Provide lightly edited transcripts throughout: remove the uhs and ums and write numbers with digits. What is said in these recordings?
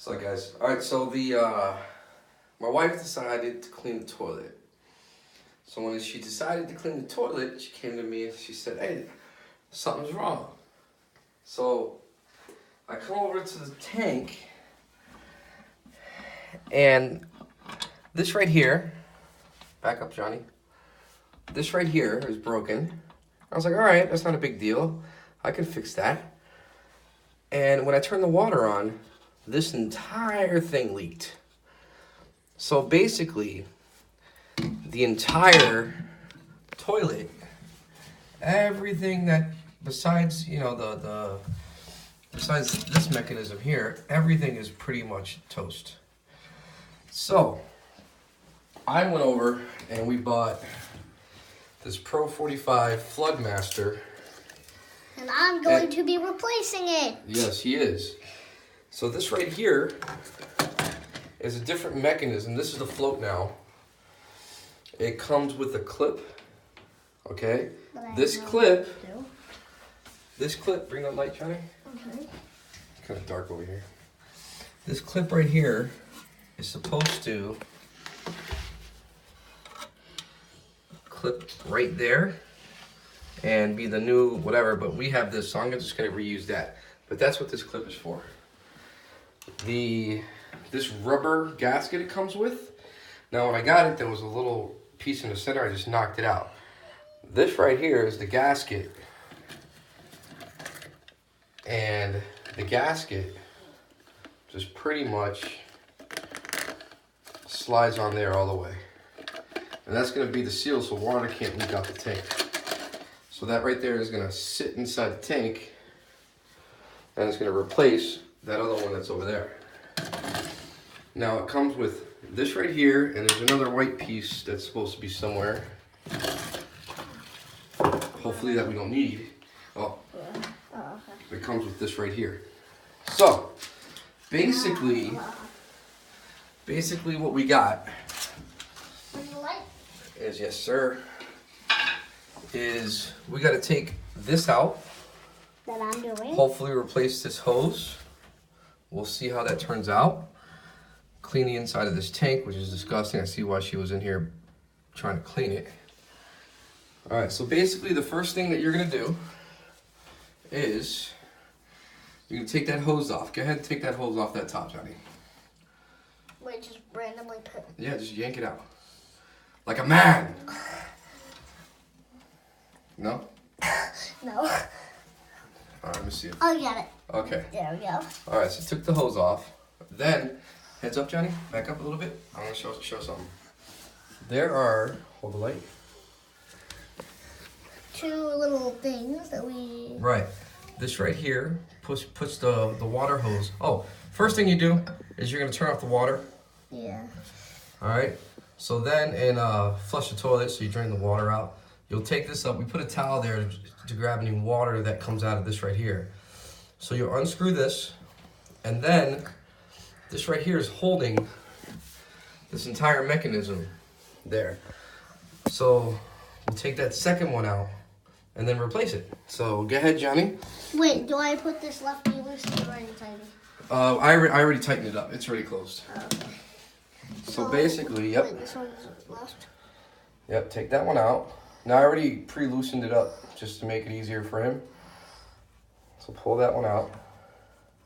So guys, all right. So my wife decided to clean the toilet. So when she decided to clean the toilet, she came to me and she said, "Hey, something's wrong." So I come over to the tank, and this right here, back up, Johnny. This right here is broken. I was like, all right, that's not a big deal. I can fix that. And when I turned the water on, this entire thing leaked. So basically, the entire toilet, everything that besides, besides this mechanism here, everything is pretty much toast. So I went over and we bought this Pro 45 Floodmaster. And I'm going to be replacing it. Yes, he is. So this right here is a different mechanism. This is the float now. It comes with a clip. Okay? This clip, bring that light, Johnny. Okay. It's kind of dark over here. This clip right here is supposed to clip right there and be the new whatever, but we have this, so I'm just gonna reuse that. But that's what this clip is for. This rubber gasket it comes with. Now when I got it, there was a little piece in the center, I just knocked it out. This right here is the gasket. And the gasket just pretty much slides on there all the way. And that's gonna be the seal so water can't leak out the tank. So that right there is gonna sit inside the tank and it's gonna replace that other one that's over there. Now it comes with this right here, and there's another white piece that's supposed to be somewhere. Hopefully that we don't need. Oh, it comes with this right here. So basically what we got is, yes sir, is we got to take this out. That I'm doing. Hopefully replace this hose. We'll see how that turns out. Clean the inside of this tank, which is disgusting. I see why she was in here trying to clean it. All right, so basically the first thing that you're gonna do is you're gonna take that hose off. Go ahead and take that hose off that top, Johnny. Wait, just randomly put. Yeah, just yank it out. Like a man. No? No. All right, let me see it. I got it. Okay. There we go. All right, so took the hose off. Then, heads up, Johnny. Back up a little bit. I'm gonna show something. There are, hold the light. Two little things that we. Right. This right here puts the water hose. Oh, first thing you do is you're gonna turn off the water. Yeah. All right. So then, flush the toilet so you drain the water out. You'll take this up. We put a towel there to grab any water that comes out of this right here. So you'll unscrew this, and then this right here is holding this entire mechanism there. So we'll take that second one out and then replace it. So go ahead, Johnny. Wait, do I put this lefty loose or righty tighty? I already tightened it up. It's already closed. Okay. So basically, yep. Wait, this one's left. Yep, take that one out. Now I already pre-loosened it up just to make it easier for him. So pull that one out.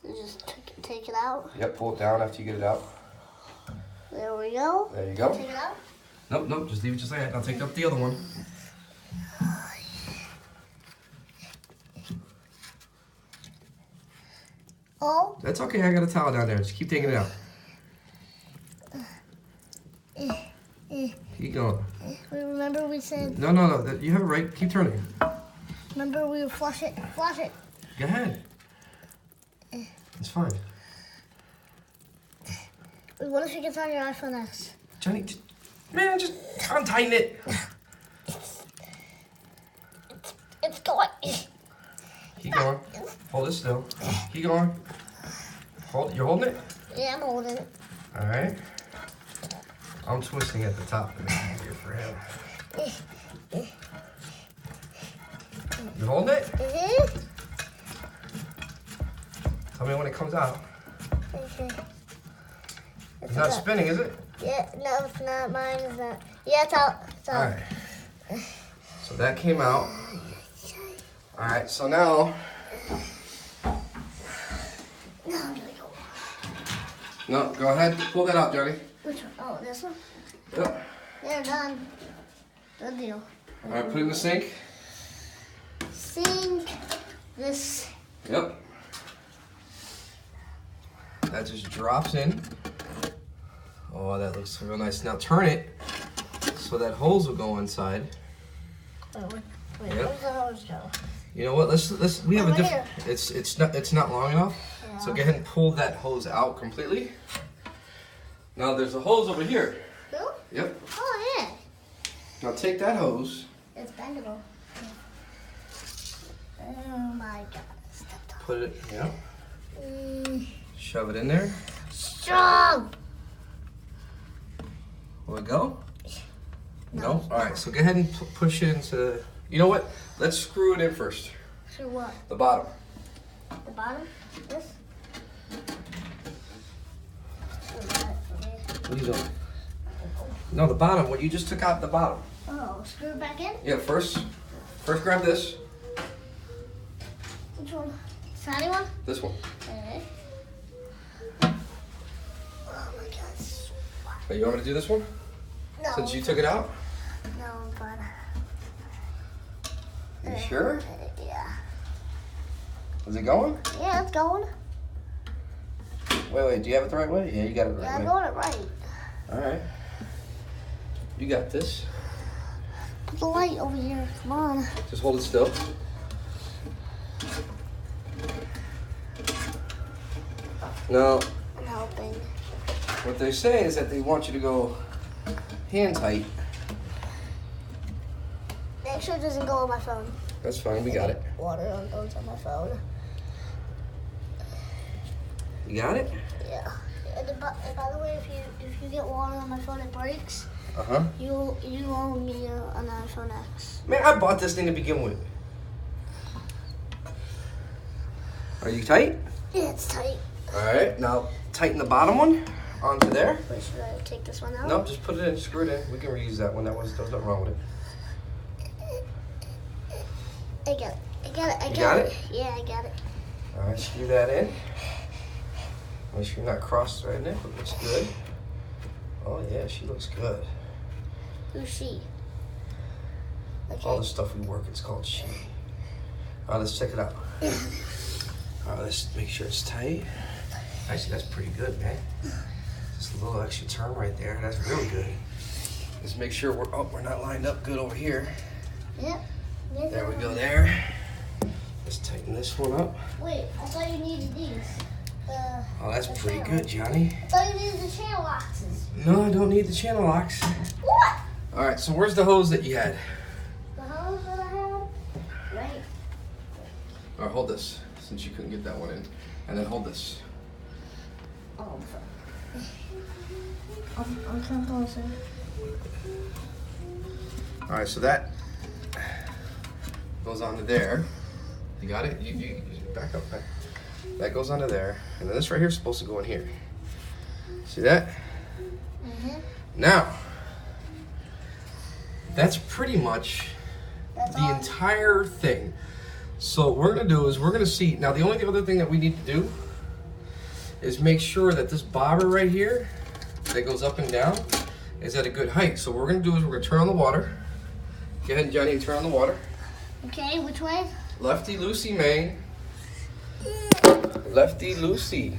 You just take it out. Yep, pull it down after you get it out. There we go. There you go. Take it out. Nope, just leave it just like that. I'll take up the other one. Oh. That's okay, I got a towel down there. Just keep taking it out. Keep going. Remember we said. No, you have it right. Keep turning. Remember we would flush it. Flush it. Go ahead. It's fine. Wait, what if it gets on your iPhone X? Johnny, just untighten it. It's going. Keep going. Hold it still. Keep going. You're holding it? Yeah, I'm holding it. All right. I'm twisting at the top to make it easier for him. You holding it? Mm-hmm. Tell me when it comes out. Okay. It's not spinning, is it? Yeah, no, it's not. Mine is not. Yeah, it's out. It's out. All right. So that came out. All right, so now. No, go ahead. Pull that out, Johnny. Which one? Oh, this one? Yep. They're done. Good deal. All right, put it in the sink. Sink this. Yep. That just drops in. Oh, that looks real nice. Now turn it so that hose will go inside. Wait, Yep. where's the hose go? You know what? Let's we have a Over different. It's not long enough. So go ahead and pull that hose out completely. Now there's a hose over here. Who? Yep. Oh, yeah. Now take that hose. It's bendable. Oh, my God. Put it. Yep. Mm, Shove it in there. strong. Will it go? No. All right. So go ahead and push it into. You know what? Let's screw it in first. So what? The bottom. The bottom? This? What are you doing? No, the bottom. What you just took out the bottom. Oh, screw it back in? Yeah. First grab this. Which one? Fatty one? This one. Okay. Oh my God. Hey, you want me to do this one? No. Since you took it out? No, I'm fine. You sure? Yeah. Is it going? Yeah, it's going. Wait. Do you have it the right way? Yeah, you got it the Yeah, right I'm way. going it right. All right. You got this. Put the light over here. Come on. Just hold it still. Now, I'm helping. what they say is that they want you to go hand tight. Make sure it doesn't go on my phone. That's fine. We got it. Water goes on my phone. You got it? Yeah. And by the way, if you get water on my phone, it breaks. Uh-huh. You owe me an iPhone X. Man, I bought this thing to begin with. Are you tight? Yeah, it's tight. All right. Now, tighten the bottom one onto there. Wait, should I take this one out? Nope, just put it in, screw it in. We can reuse that one. There was nothing wrong with it. I got it. You got it? Yeah, I got it. All right, screw that in. Make sure you're not cross-threading it, but it looks good. Oh yeah, she looks good. Who's she? Okay. All the stuff we work, it's called she. All right, let's check it out. All right, let's make sure it's tight. Actually, that's pretty good, man. Just a little extra turn right there. That's really good. Let's make sure we're not lined up good over here. Yep. There we go there. Let's tighten this one up. Wait, I thought you needed these. Oh, that's the pretty channel. good, Johnny. I thought you needed the channel boxes. No, I don't need the channel locks. What? All right, so where's the hose that you had? The hose that I had? Right. All right, hold this, since you couldn't get that one in. And then hold this. Oh, I'll come closer. All right, so that goes onto there. You got it? You back up, back. That goes onto there. And then this right here is supposed to go in here. See that? Mm-hmm. Now, that's pretty much That's the all. entire thing. So what we're gonna do is we're gonna see. Now the only other thing that we need to do is make sure that this bobber right here that goes up and down is at a good height. So what we're gonna do is we're gonna turn on the water. Go ahead, Johnny, turn on the water. Okay, which way? Lefty loosey, man. Lefty loosey.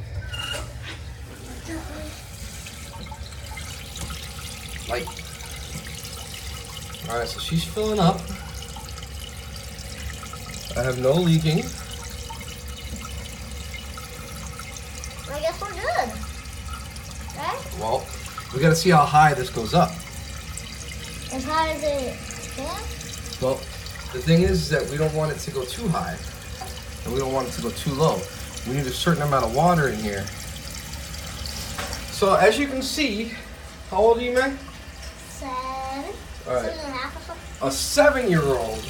Light. All right, so she's filling up. I have no leaking. I guess we're good. Right? Well, we gotta see how high this goes up. As high as it can? Well, the thing is that we don't want it to go too high, and we don't want it to go too low. We need a certain amount of water in here. So as you can see, how old are you, man? 7. All right. 7.5 or something. A 7-year-old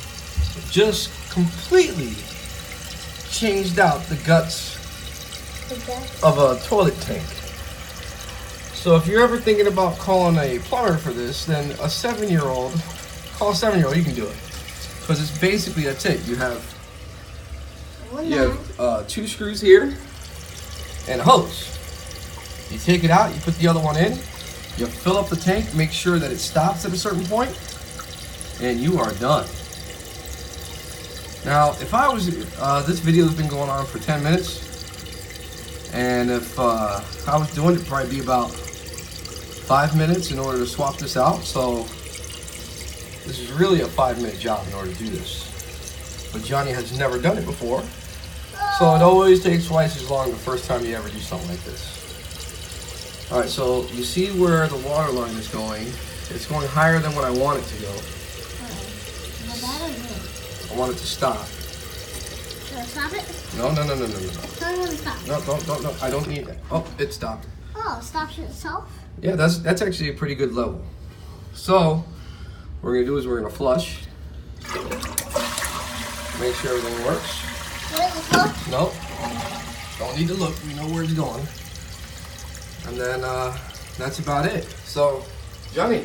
just completely changed out the guts The best. of a toilet tank. So if you're ever thinking about calling a plumber for this, then a 7-year-old, call a 7-year-old, you can do it. Because it's basically, that's it. You have 2 screws here and a hose. You take it out, you put the other one in, you fill up the tank, make sure that it stops at a certain point, and you are done. Now, if I was, this video has been going on for 10 minutes, and if I was doing it, it'd probably be about 5 minutes in order to swap this out. So this is really a 5-minute job in order to do this. But Johnny has never done it before, so it always takes twice as long the first time you ever do something like this. All right, so you see where the water line is going. It's going higher than what I want it to go. I want it to stop. Should I stop it? No. Tell me when to stop. No, I don't need that. Oh, it stopped. Oh, it stops itself? Yeah, that's actually a pretty good level. So, what we're gonna do is we're gonna flush. Make sure everything works. Nope. Don't need to look, we know where it's going. And then that's about it. So, Johnny,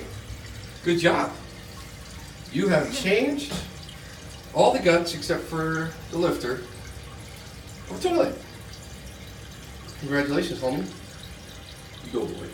good job. You have changed all the guts except for the lifter of the toilet. Congratulations, homie. You go, boy.